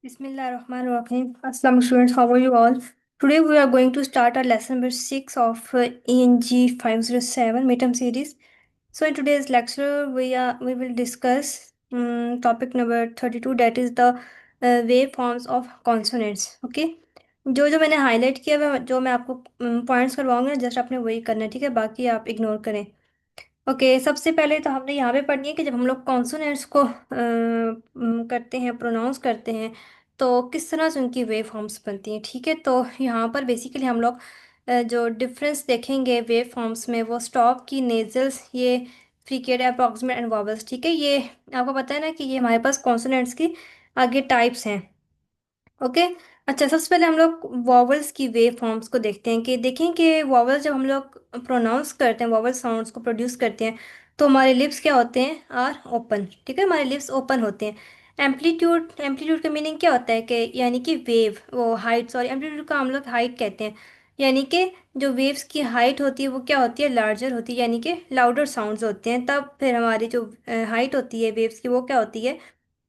Bismillahirrahmanirrahim. Assalamu students, how are you all? Today we are going to start our lesson number 6 of ENG 507 midterm series. So in today's lecture we will discuss topic number 32, that is the waveforms of consonants. Okay, जो जो मैंने highlight किया है जो मैं आपको points करवाऊंगा, just आपने वही करना है, ठीक है? बाकी आप इग्नोर करें। ओके, सबसे पहले तो हमने यहाँ पे पढ़नी है कि जब हम लोग कॉन्सोनेंट्स को करते हैं, प्रोनाउंस करते हैं, तो किस तरह से उनकी वेव फॉर्म्स बनती हैं। ठीक है, तो यहाँ पर बेसिकली हम लोग जो डिफरेंस देखेंगे वेव फॉर्म्स में, वो स्टॉप की, नेजल्स, ये फ्रीकेट, अप्रॉक्सीमेट एंड वॉवल्स। ठीक है, ये आपको पता है ना कि ये हमारे पास कॉन्सोनेंट्स की आगे टाइप्स हैं। ओके, अच्छा, सबसे पहले हम लोग वॉवल्स की वेव फॉर्म्स को देखते हैं कि देखें कि वॉवल्स जब हम लोग प्रोनाउंस करते हैं, वॉवल साउंड्स को प्रोड्यूस करते हैं, तो हमारे लिप्स क्या होते हैं? Are open. ठीक है, हमारे लिप्स ओपन होते हैं। एम्पलीट्यूड, एम्पलीट्यूड का मीनिंग क्या होता है? कि यानी कि वेव, वो हाइट, सॉरी, एम्पलीट्यूड का हम लोग हाइट कहते हैं। यानी कि जो वेव्स की हाइट होती है वो क्या होती है? लार्जर होती है, यानी कि लाउडर साउंड्स होते हैं। तब फिर हमारी जो हाइट होती है वेव्स की, वो क्या होती है?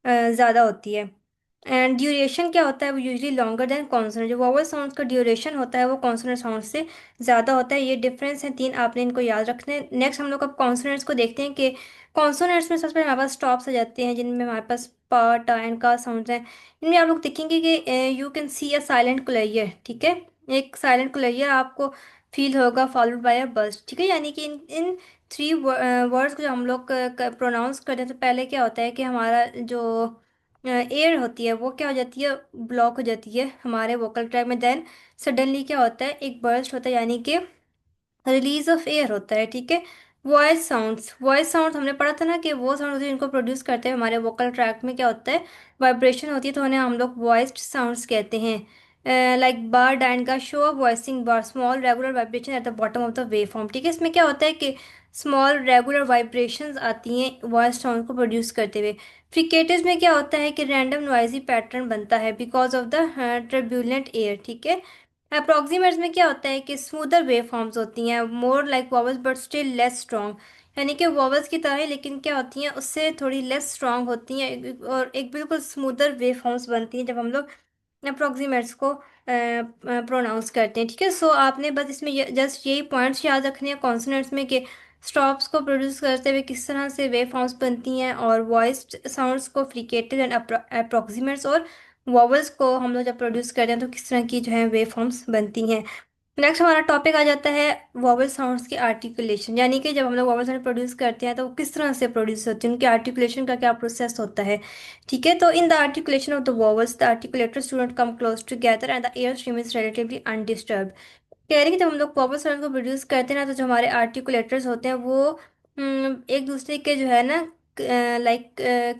ज़्यादा होती है। एंड ड्यूरेशन क्या होता है? वो यूजली लॉन्गर देन कॉन्सोनेंट। जो वोवल साउंड्स का ड्यूरेशन होता है वो कॉन्सोनेंट साउंड से ज़्यादा होता है। ये डिफरेंस है तीन, आपने इनको याद रखने हैं। नेक्स्ट हम लोग अब कॉन्सोनेंट्स को देखते हैं कि कॉन्सोनेंट्स में सबसे पहले हमारे पास स्टॉप्स आ जाते हैं, जिनमें हमारे पास प, ट एंड का साउंड्स हैं। इनमें आप लोग देखेंगे कि you can see a silent clearer. ठीक है, एक साइलेंट क्लेरियर आपको फील होगा, फॉलोड बाय अ बस्ट। ठीक है, यानी कि इन इन थ्री वर्ड्स को जब हम लोग प्रोनाउंस करते हैं, तो पहले क्या होता है कि हमारा जो एयर होती है वो क्या हो जाती है? ब्लॉक हो जाती है हमारे वोकल ट्रैक में। देन सडनली क्या होता है? एक बर्स्ट होता है, यानी कि रिलीज ऑफ एयर होता है। ठीक है, वॉइस साउंड्स, वॉइस साउंड हमने पढ़ा था ना कि वो साउंड होती है जिनको प्रोड्यूस करते हैं हमारे वोकल ट्रैक में। क्या होता है? वाइब्रेशन होती है, तो उन्हें हम लोग वॉइस्ड साउंड्स कहते हैं। लाइक बार डैंड का show off voicing bar, small regular vibration at the bottom of the wave form. ठीक है, इसमें क्या होता है कि स्मॉल रेगुलर वाइब्रेशंस आती हैं वॉइस साउंड को प्रोड्यूस करते हुए। फ्रिकेटिव में क्या होता है कि रैंडम नॉइजी पैटर्न बनता है because of the turbulent air. ठीक है, अप्रोक्सीमेट्स में क्या होता है कि स्मूदर वेव फॉर्म्स होती हैं, more like vowels but still less strong. यानी कि वॉवल्स की तरह ही, लेकिन क्या होती हैं? उससे थोड़ी लेस स्ट्रॉन्ग होती हैं, और एक बिल्कुल स्मूदर वेव फॉर्म्स बनती हैं जब हम लोग अप्रोक्सीमेट्स को प्रोनाउंस करते हैं। ठीक है, सो आपने बस इसमें जस्ट यही पॉइंट्स याद रखने हैं कॉन्सोनेंट्स में, कि स्टॉप्स को प्रोड्यूस करते हुए किस तरह से वेव फॉर्म्स बनती हैं, और वॉइस्ड साउंड्स को फ्रिकेटेड एंड अप्रोक्सीमेट्स, और वॉवल्स को हम लोग जब प्रोड्यूस करते हैं तो किस तरह की जो है वेव फॉर्म्स बनती हैं। नेक्स्ट हमारा टॉपिक आ जाता है वॉवल साउंड्स की आर्टिकुलेशन, यानी कि जब हम लोग वॉवल साउंड प्रोड्यूस करते हैं तो वो किस तरह से प्रोड्यूस होती है, उनकी आर्टिकुलेशन का क्या प्रोसेस होता है। ठीक है, तो in the articulation of the vowels the articulators do not come close together and the air stream is relatively undisturbed. कह रही है कि जब हम लोग वॉवल साउंड को प्रोड्यूस करते हैं ना, तो जो हमारे आर्टिकुलेटर्स होते हैं वो एक दूसरे के जो है ना, लाइक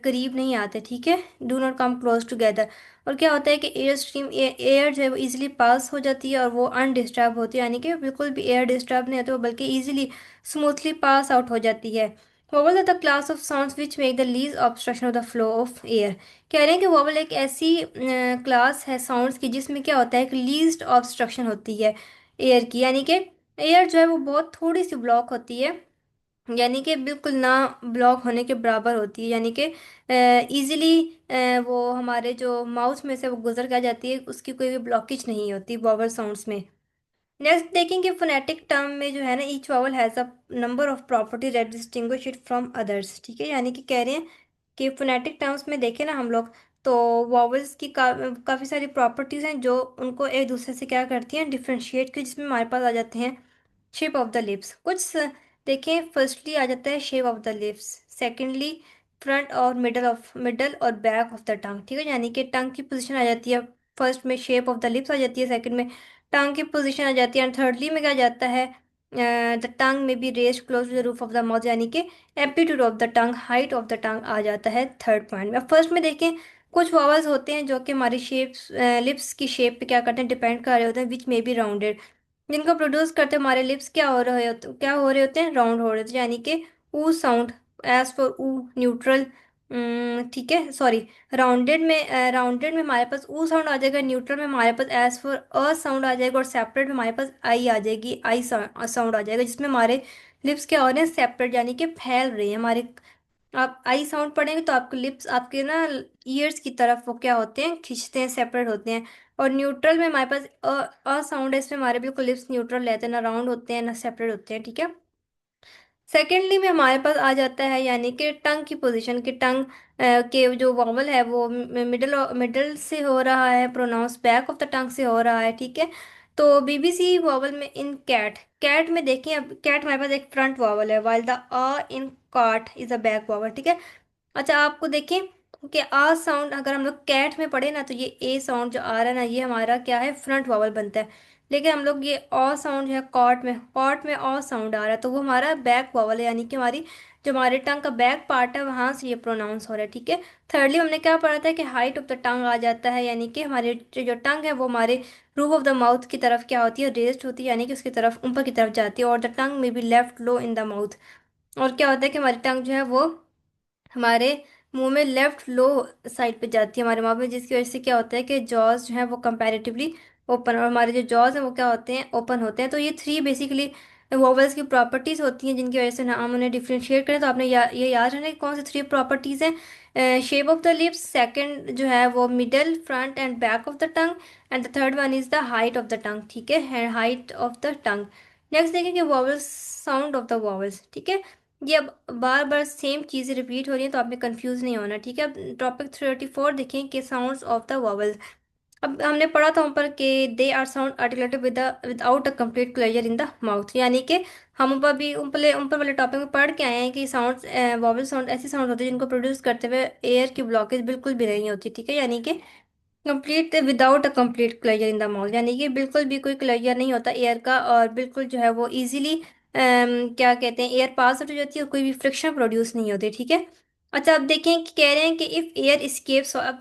करीब नहीं आते। ठीक है, do not come close together. और क्या होता है कि एयर स्ट्रीम, एयर जो है वो इजीली पास हो जाती है, और वो अनडिस्टर्ब होती है, यानी कि बिल्कुल भी एयर डिस्टर्ब नहीं होती, वो बल्कि इजीली स्मूथली पास आउट हो जाती है। Vowel are the class of sounds which make the least obstruction of the flow of air. कह रहे हैं कि वोवल एक ऐसी क्लास है साउंड्स की जिसमें क्या होता है कि लीस्ट ऑब्स्ट्रक्शन होती है एयर की, यानी कि एयर जो है वो बहुत थोड़ी सी ब्लॉक होती है, यानी कि बिल्कुल ना ब्लॉक होने के बराबर होती है, यानी कि इजीली वो हमारे जो माउथ में से वो गुजर कर जाती है, उसकी कोई भी ब्लॉकेज नहीं होती वोवल साउंड्स में। नेक्स्ट देखेंगे फोनेटिक टर्म में जो है ना, each vowel has a number of property that distinguish it from others. ठीक है, यानी कि कह रहे हैं कि फोनेटिक टर्म्स में देखें ना हम लोग, तो वावल्स की काफ़ी सारी प्रॉपर्टीज़ हैं जो उनको एक दूसरे से क्या करती हैं? डिफ्रेंशिएट कर, जिसमें हमारे पास आ जाते हैं शेप ऑफ द लिप्स। देखें, फर्स्टली आ जाता है shape of the lips, secondly front और मिडल और बैक ऑफ द टंग। ठीक है, यानी कि टंग की पोजीशन आ जाती है फर्स्ट में, शेप ऑफ द लिप्स आ जाती है सेकंड में, टंग की पोजीशन आ जाती है, एंड थर्डली में क्या जाता है? The tongue may be raised close to the roof of the mouth, यानी कि amplitude of the tongue, height of the tongue आ जाता है थर्ड पॉइंट में। अब फर्स्ट में देखें, कुछ वॉवल्स होते हैं जो कि हमारी शेप्स, लिप्स की शेप पे क्या करते हैं? डिपेंड कर रहे होते हैं, विच में बी राउंडेड। जिनको प्रोड्यूस करते हमारे लिप्स क्या हो रहे होते हैं? राउंड हो रहे होते हैं, यानी कि ऊ साउंड, एज फॉर ऊ, न्यूट्रल। ठीक है, सॉरी, राउंडेड में हमारे पास ऊ साउंड आ जाएगा, न्यूट्रल में हमारे पास एज फॉर अ साउंड आ जाएगा, और सेपरेट में हमारे पास आई आ जाएगी, आई साउंड आ जाएगा, जिसमें हमारे लिप्स क्या हो रहे हैं? सेपरेट, यानी कि फैल रहे हैं हमारे आप आई साउंड पढ़ेंगे तो आपके लिप्स आपके ना ईयर्स की तरफ वो क्या होते हैं, खिंचते हैं, सेपरेट होते हैं। और न्यूट्रल में हमारे पास अ साउंड है, इसमें हमारे बिल्कुल लिप्स न्यूट्रल रहते हैं, ना राउंड होते हैं ना सेपरेट होते हैं, ठीक है। सेकेंडली में हमारे पास आ जाता है यानी कि टंग की पोजीशन, कि टंग के जो वॉवल है वो मिडिल मिडिल से हो रहा है, pronounce back of the tongue से हो रहा है, ठीक है। तो बीबीसी वॉवल में इन कैट, कैट में देखिए, अब कैट हमारे पास एक फ्रंट वॉवल है, वाइल द इन काट इज अ बैक वॉवल, ठीक है। अच्छा आपको देखें कि आ साउंड अगर हम लोग कैट में पढ़े ना, तो ये ए साउंड जो आ रहा है ना, ये हमारा क्या है, फ्रंट वॉवल बनता है। लेकिन हम लोग ये अ साउंड जो है कॉट में अ साउंड आ रहा है, तो वो हमारा बैक वॉवल है, यानी कि हमारी जो हमारे टंग का बैक पार्ट है वहां से ये प्रोनाउंस हो रहा है, ठीक है। थर्डली हमने क्या पढ़ा था कि हाइट ऑफ द टंग आ जाता है, यानी कि हमारे जो टंग है वो हमारे रूफ ऑफ द माउथ की तरफ क्या होती है, रेस्ड होती है, यानी कि उसकी तरफ ऊपर की तरफ जाती है, और the tongue may be left low in the mouth. और क्या होता है कि हमारी टंग जो है वो हमारे मुंह में लेफ्ट लो साइड पे जाती है हमारे मुंह में, जिसकी वजह से क्या होता है कि जॉज जो है वो कंपैरेटिवली ओपन, और हमारे जो जॉज हैं वो क्या होते हैं, ओपन होते हैं। तो ये थ्री बेसिकली वोवेल्स की प्रॉपर्टीज होती हैं, जिनकी वजह से ना हम उन्हें डिफ्रेंशिएट करें, तो आपने ये याद रखना कि कौन सी थ्री प्रॉपर्टीज हैं। Shape of the lips, second जो है वो middle, front and back of the tongue, and the third one is the height of the tongue, ठीक है, height of the tongue. Next देखेंगे vowels, sound of the vowels, ठीक है। ये अब बार बार सेम चीज़ें रिपीट हो रही हैं, तो आपने कंफ्यूज नहीं होना, ठीक है। अब टॉपिक 34 देखें कि साउंड्स ऑफ द वॉवल्स। अब हमने पढ़ा था ऊपर कि they are sound articulated without a complete closure in the mouth, यानी कि हम ऊपर भी ऊपर वाले टॉपिक में पढ़ के आए हैं कि साउंड, वॉवल साउंड ऐसी साउंड होती है जिनको प्रोड्यूस करते हुए एयर की ब्लॉकेज बिल्कुल भी नहीं होती, ठीक है, यानी कि complete without a complete closure in the mouth, यानी कि बिल्कुल भी कोई क्लोजर नहीं होता एयर का, और बिल्कुल जो है वो इजीली क्या कहते हैं, एयर पास आउट हो जाती है और कोई भी फ्रिक्शन प्रोड्यूस नहीं होती, ठीक है। अच्छा अब देखें कि कह रहे हैं कि इफ एयर इस्केप्स, अब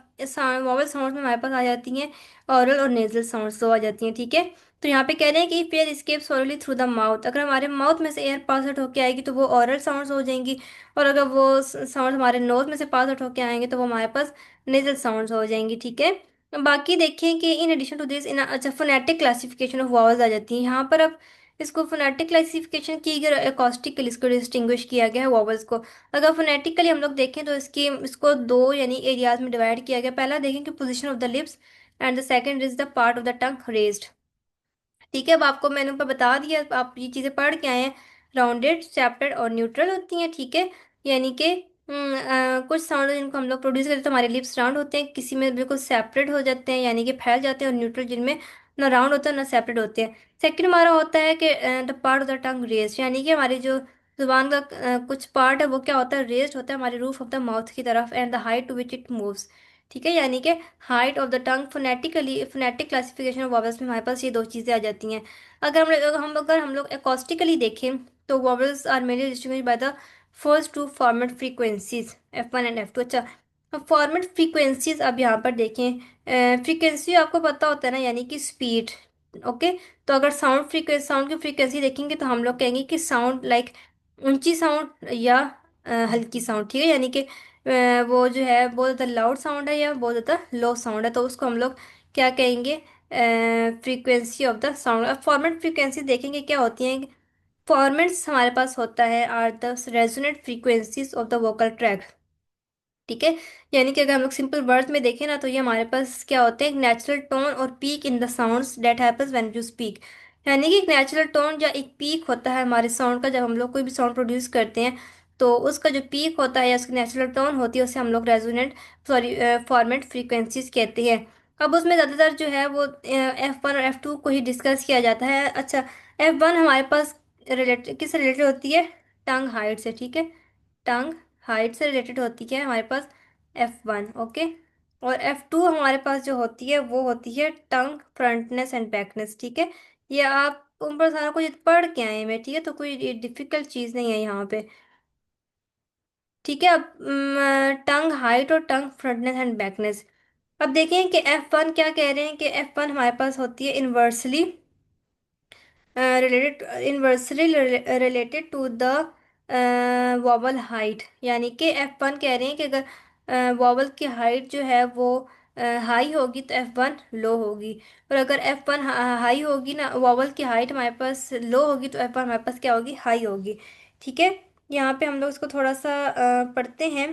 वॉवल साउंड में हमारे पास आ जाती हैं ऑरल और नेजल साउंड्स, दो आ जाती हैं, ठीक है। तो यहाँ पे कह रहे हैं कि if air escapes orally through the mouth, अगर हमारे माउथ में से एयर पास आउट होकर आएगी तो वो ऑरल साउंड्स हो जाएंगी, और अगर वो साउंड हमारे नोज में से पास आउट होकर आएंगे तो वो हमारे पास नेजल साउंड्स हो जाएंगी, ठीक है। बाकी देखें कि in addition to this in, अच्छा फोनेटिक क्लासिफिकेशन ऑफ वॉवल्स आ जाती है यहाँ पर। अब इसको फोनेटिक क्लासिफिकेशन की गई, एकॉस्टिकली इसको डिस्टिंग्विश किया गया है वॉवल्स को। अगर फोनेटिकली हम लोग देखें तो इसको दो यानी एरियाज में डिवाइड किया गया। पहला देखें कि position of the lips, and the second is the part of the tongue raised, ठीक है। अब आपको मैंने ऊपर बता दिया, आप ये चीज़ें पढ़ के आए हैं, राउंडेड, सेपरेट और न्यूट्रल होती हैं, ठीक है। यानी कि कुछ साउंड जिनको हम लोग प्रोड्यूस करते हैं तो हमारे लिप्स राउंड होते हैं, किसी में बिल्कुल सेपरेट हो जाते हैं यानी कि फैल जाते हैं, और न्यूट्रल जिनमें ना राउंड होता है ना सेपरेट होते हैं। सेकंड हमारा होता है कि the part of the tongue raised, यानी कि हमारी जो जुबान का कुछ पार्ट है वो क्या होता है, रेस्ड होता है हमारे रूफ ऑफ द माउथ की तरफ, and the height to which it moves, ठीक है। यानी कि height of the tongue, phonetically phonetic classification of vowels में हमारे पास ये दो चीज़ें आ जाती हैं। अगर हम लोग एकॉस्टिकली देखें तो vowels are mainly distinguished by the first two formant frequencies F1 and F2। अच्छा अब फॉर्मेट फ्रीक्वेंसीज, अब यहाँ पर देखें, फ्रीक्वेंसी आपको पता होता है ना, यानी कि स्पीड, ओके। तो अगर साउंड की फ्रीक्वेंसी देखेंगे तो हम लोग कहेंगे कि साउंड लाइक ऊंची साउंड या हल्की साउंड, ठीक है, यानी कि वो जो है बहुत ज़्यादा लाउड साउंड है या बहुत ज़्यादा लो साउंड है, तो उसको हम लोग क्या कहेंगे, फ्रीक्वेंसी ऑफ द साउंड। अब फॉर्मेट फ्रीक्वेंसी देखेंगे क्या होती हैं। फॉर्मेट्स हमारे पास होता है are the resonant frequencies of the vocal tract, ठीक है। यानी कि अगर हम लोग सिंपल वर्ड में देखें ना, तो ये हमारे पास क्या होते हैं, नेचुरल टोन और peak in the sounds that happens when you speak, यानी कि एक नेचुरल टोन या एक पीक होता है हमारे साउंड का, जब हम लोग कोई भी साउंड प्रोड्यूस करते हैं तो उसका जो पीक होता है या उसकी नेचुरल टोन होती है उसे हम लोग रेजोनेंट सॉरी फॉर्मेट फ्रीक्वेंसीज कहते हैं। अब उसमें ज़्यादातर जो है वो F1 और F2 को ही डिस्कस किया जाता है। अच्छा F1 हमारे पास किससे रिलेटेड होती है, टंग हाइट से, ठीक है, टंग हाइट से रिलेटेड होती है हमारे पास F1, ओके। और F2 हमारे पास जो होती है वो होती है टंग फ्रंटनेस एंड बैकनेस, ठीक है। ये आप ऊपर सारा कुछ पढ़ के आए हैं मैं, ठीक है, तो कोई डिफिकल्ट चीज़ नहीं है यहाँ पे, ठीक है। अब टंग हाइट और टंग फ्रंटनेस एंड बैकनेस, अब देखें कि F1 क्या कह रहे हैं कि F1 हमारे पास होती है inversely related to the vowel height, यानी कि F1 कह रहे हैं कि अगर वॉवल की हाइट जो है वो हाई होगी तो F1 लो होगी, और अगर F1 हाई होगी ना, वॉवल की हाइट हमारे पास लो होगी तो F1 हमारे पास क्या होगी, हाई होगी, ठीक है। यहाँ पे हम लोग इसको थोड़ा सा पढ़ते हैं।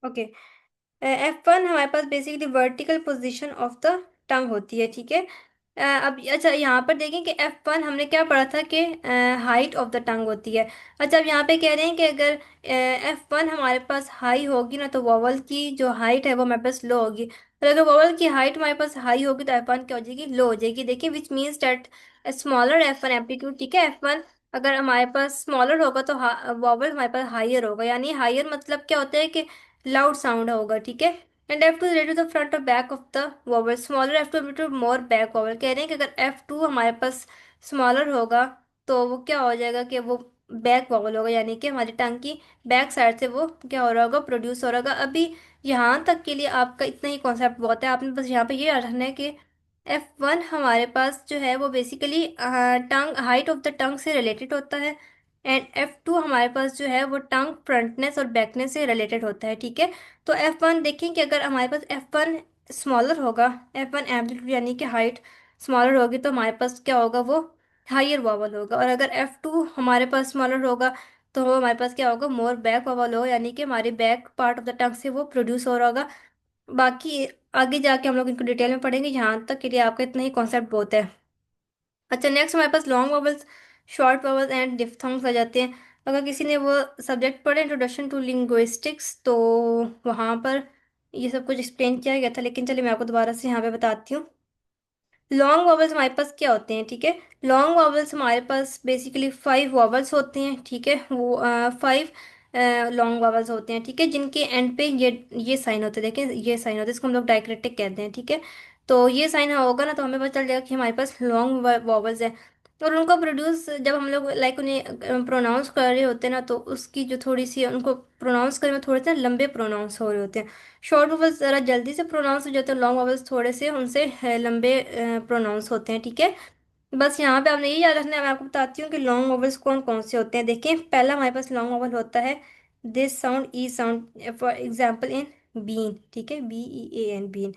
ओके। F1 हमारे पास basically vertical position of the tongue होती है, ठीक है। अब अच्छा, यहाँ पर देखें कि F1 हमने क्या पढ़ा था कि हाइट ऑफ द टंग होती है। अच्छा, अब यहाँ पे कह रहे हैं कि अगर F1 हमारे पास हाई होगी ना, तो वॉवल की जो हाइट है वो हमारे पास लो होगी। और अगर वॉवल की हाइट हमारे पास हाई होगी तो F1 क्या हो जाएगी, लो हो जाएगी। देखिए, which means that smaller F1 amplitude, ठीक है। F1 अगर हमारे पास स्मॉलर होगा तो वॉवल हमारे पास हाइयर होगा, यानी हाइयर मतलब क्या होता है कि लाउड साउंड होगा, ठीक है। And F2 is related to the front और back of the vowel, smaller F2 related to more back vowel. कह रहे हैं कि अगर F2 हमारे पास स्मॉलर होगा तो वो क्या हो जाएगा कि वो बैक वोवल होगा, यानी कि हमारी टंग की बैक साइड से वो क्या हो रहा होगा, प्रोड्यूस हो रहा होगा। अभी यहाँ तक के लिए आपका इतना ही कॉन्सेप्ट बहुत है, आपने बस यहाँ पे ये याद रखना है कि F1 हमारे पास जो है वो basically tongue height of the tongue से रिलेटेड होता है। एंड F2 हमारे पास जो है वो टंग फ्रंटनेस और बैकनेस से रिलेटेड होता है, ठीक है। तो F1 देखें कि अगर हमारे पास F1 स्मॉलर होगा, F1 एम्पलीट्यूड यानी कि हाइट स्मॉलर होगी, तो हमारे पास क्या होगा, वो हाइयर वॉवल होगा। और अगर F2 हमारे पास स्मॉलर होगा तो वो हमारे पास क्या होगा, मोर बैक वॉवल होगा, यानी कि हमारे back part of the tongue से वो प्रोड्यूस हो रहा होगा। बाकी आगे जाके हम लोग इनको डिटेल में पढ़ेंगे, यहाँ तक के लिए आपका इतना ही कॉन्सेप्ट बहुत है। अच्छा, नेक्स्ट हमारे पास long vowels, short vowels and diphthongs आ जाते हैं। अगर किसी ने वो सब्जेक्ट पढ़े इंट्रोडक्शन टू लिंग्विस्टिक्स, तो वहाँ पर ये सब कुछ एक्सप्लेन किया गया था, लेकिन चलिए मैं आपको दोबारा से यहाँ पे बताती हूँ। लॉन्ग वॉवल्स हमारे पास क्या होते हैं, ठीक है। लॉन्ग वॉवल्स हमारे पास बेसिकली 5 वॉवल्स होते हैं, ठीक है। वो 5 लॉन्ग वॉवल्स होते हैं, ठीक है, जिनके एंड पे ये साइन होते हैं। देखें, ये साइन होते हैं, इसको हम लोग डायक्रिटिक कहते हैं, ठीक है। तो ये साइन होगा ना, तो हमें पता चल जाएगा कि हमारे पास लॉन्ग वॉवल्स है। और उनको प्रोड्यूस जब हम लोग लाइक उन्हें प्रोनाउंस कर रहे होते हैं ना, तो उसकी जो थोड़ी सी उनको प्रोनाउंस करने में थोड़े से लंबे प्रोनाउंस हो रहे होते हैं। शॉर्ट वॉवल्स ज़रा जल्दी से प्रोनाउंस हो जाते हैं, लॉन्ग वॉवल्स थोड़े से उनसे लंबे प्रोनाउंस होते हैं, ठीक है। बस यहाँ पे आपने ये याद रखना है। मैं आपको बताती हूँ कि लॉन्ग वॉवल्स कौन कौन से होते हैं। देखिए, पहला हमारे पास लॉन्ग वॉवल होता है this sound, E sound, for example in bean, ठीक है, BEAN, बीन।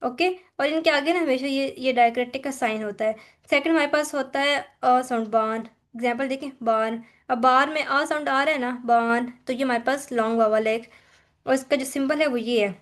ओके। और इनके आगे ना हमेशा ये डायक्रिटिक का साइन होता है। सेकंड हमारे पास होता है अ साउंड, बान। एग्जाम्पल देखें, बान। अब बार में आ साउंड आ रहा है ना, बान, तो ये हमारे पास लॉन्ग वॉवल है। और इसका जो सिंबल है वो ये है।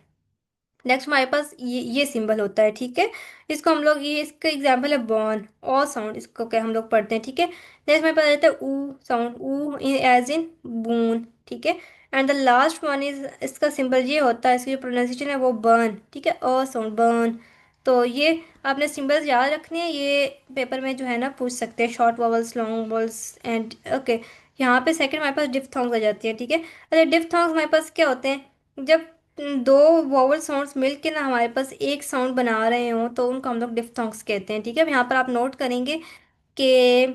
नेक्स्ट हमारे पास ये सिंबल होता है, ठीक है। इसको हम लोग, ये इसका एग्जांपल है बॉन, और साउंड इसको क्या हम लोग पढ़ते हैं, ठीक है। नेक्स्ट हमारे पास रहता है ऊ साउंड, ऊ एज इन बून, ठीक है। And the last one is, इसका सिंबल ये होता है, इसकी जो प्रोनाउंसिएशन है वो बर्न, ठीक है, अ साउंड, बर्न। तो ये आपने सिंबल्स याद रखने हैं, ये पेपर में जो है ना पूछ सकते हैं, short vowels, long vowels and okay. यहाँ पे सेकंड हमारे पास डिफ्थोंग्स आ जाती है, ठीक है। अच्छा, डिफ्थोंग्स हमारे पास क्या होते हैं, जब दो वोवल साउंड्स मिलके ना हमारे पास एक साउंड बना रहे हो तो उनको हम लोग डिफ्थोंग्स कहते हैं, ठीक है। अब यहाँ पर आप नोट करेंगे कि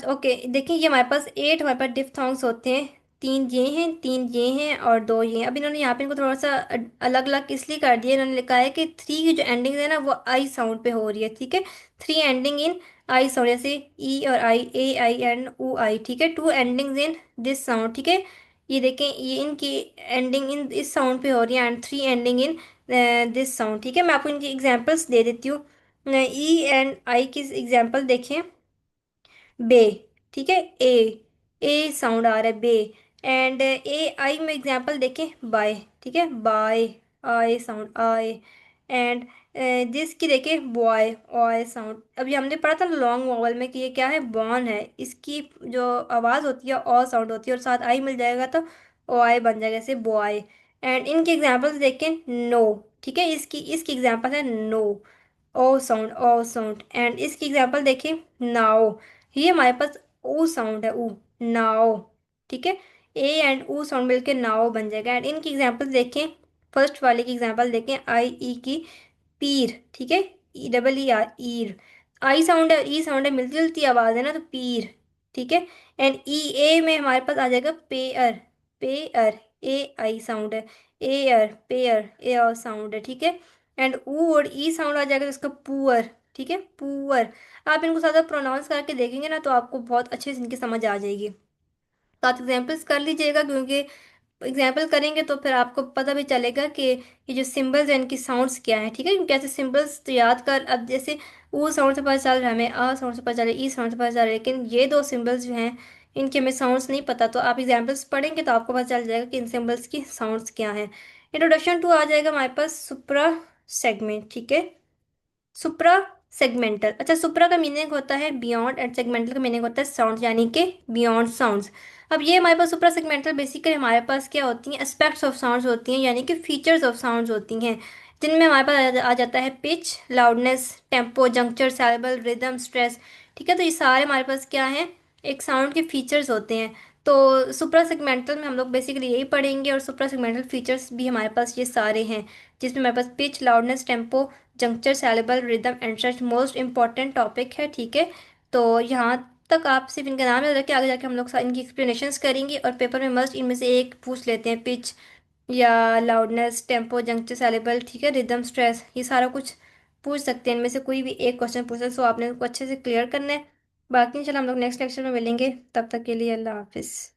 ओके, देखिए ये हमारे पास 8 हमारे पास डिफ्थोंग्स होते हैं। 3 ये हैं, 3 ये हैं और 2 ये हैं। अब इन्होंने यहाँ पे इनको थोड़ा सा अलग अलग इसलिए कर दिया, इन्होंने लिखा है कि 3 की जो एंडिंग है ना वो आई साउंड पे हो रही है, ठीक है। 3 एंडिंग इन आई साउंड, जैसे ई और आई, ए आई एंड ऊ आई, ठीक है। 2 एंडिंग्स इन दिस साउंड, ठीक है। ये देखें, ये इनकी एंडिंग इन इस साउंड पे हो रही है, and 3 ending in this sound, ठीक है। मैं आपको इनकी एग्जांपल्स दे देती हूँ। ई एंड आई की एग्जांपल देखें, बे, ठीक है, ए साउंड आ रहा है, बे। एंड ए आई में एग्जांपल देखें, बाय, ठीक है, buy, I sound, I. And this की देखें, बॉय, ऑय साउंड। अभी हमने पढ़ा था लॉन्ग वॉवल में कि ये क्या है, बॉन है, इसकी जो आवाज़ होती है ऑ साउंड होती है, और साथ आई मिल जाएगा तो ओ आई बन जाएगा, जैसे बॉय। एंड इनके एग्जांपल्स देखें, नो, ठीक है, इसकी इसकी एग्जांपल है no, O sound, O sound. And इसकी एग्जांपल देखें, नाउ, ये हमारे पास ओ साउंड है, ऊ, नाउ, ठीक है। ए एंड ऊ साउंड मिलके नाउ बन जाएगा। एंड इनकी एग्जांपल देखें, फर्स्ट वाले की एग्जांपल देखें, आई ई की, पीर, ठीक है, ई डबल ई आर, ईर। आई साउंड है, ई साउंड है, मिलती जुलती आवाज है ना, तो पीर, ठीक है। एंड ई ए में हमारे पास आ जाएगा pair, pair, A I sound है, एयर, पेयर, ए और साउंड है, ठीक है। एंड ऊ और ई साउंड आ जाएगा तो इसका पुअर, ठीक है, पुअर। आप इनको ज़्यादा प्रोनाउंस करके देखेंगे ना तो आपको बहुत अच्छे से इनकी समझ आ जाएगी। तो आप एग्जाम्पल्स कर लीजिएगा, क्योंकि एग्जाम्पल करेंगे तो फिर आपको पता भी चलेगा कि ये जो सिंबल्स हैं इनकी साउंड्स क्या है, ठीक है। क्योंकि ऐसे सिंबल्स तो याद कर, अब जैसे ऊ साउंड से पता चल रहा है हमें, अ साउंड से पता चल रहा है, ई साउंड से पता चल रहा है, लेकिन ये दो सिम्बल्स जो हैं इनके हमें साउंड्स नहीं पता। तो आप एग्जाम्पल्स पढ़ेंगे तो आपको पता चल जाएगा कि इन सिम्बल्स की साउंड्स क्या हैं। इंट्रोडक्शन टू आ जाएगा हमारे पास सुप्रा सेगमेंट, ठीक है। सुप्रा सेगमेंटल, अच्छा सुप्रा का मीनिंग होता है बियॉन्ड एंड सेगमेंटल का मीनिंग होता है साउंड, यानी कि बियॉन्ड साउंड्स। अब ये हमारे पास सुप्रा सेगमेंटल बेसिकली हमारे पास क्या होती हैं, एस्पेक्ट्स ऑफ साउंड्स होती हैं, यानी कि फीचर्स ऑफ साउंड्स होती हैं, जिनमें हमारे पास आ जाता है pitch, loudness, tempo, juncture, syllable, rhythm, stress. ठीक है, तो ये सारे हमारे पास क्या हैं, एक साउंड के फीचर्स होते हैं। तो सुप्रा सेगमेंटल में हम लोग बेसिकली यही पढ़ेंगे, और सुप्रा सेगमेंटल फीचर्स भी हमारे पास ये सारे हैं, जिसमें हमारे पास pitch, loudness, tempo, juncture, syllable, rhythm and such most important topic है, ठीक है। तो यहाँ तक आप सिर्फ इनका नाम याद रखिए, आगे जाके हम लोग इनकी एक्सप्लेनेशंस करेंगे, और पेपर में मस्ट इनमें से एक पूछ लेते हैं, पिच या लाउडनेस, टेम्पो, जंक्चर, सैलेबल, ठीक है, रिदम, स्ट्रेस, ये सारा कुछ पूछ सकते हैं, इनमें से कोई भी एक क्वेश्चन पूछ सकते हैं। सो आपने उसको अच्छे से क्लियर करना है। बाकी इंशाल्लाह हम लोग नेक्स्ट लेक्चर में मिलेंगे, तब तक के लिए अल्लाह हाफिज़।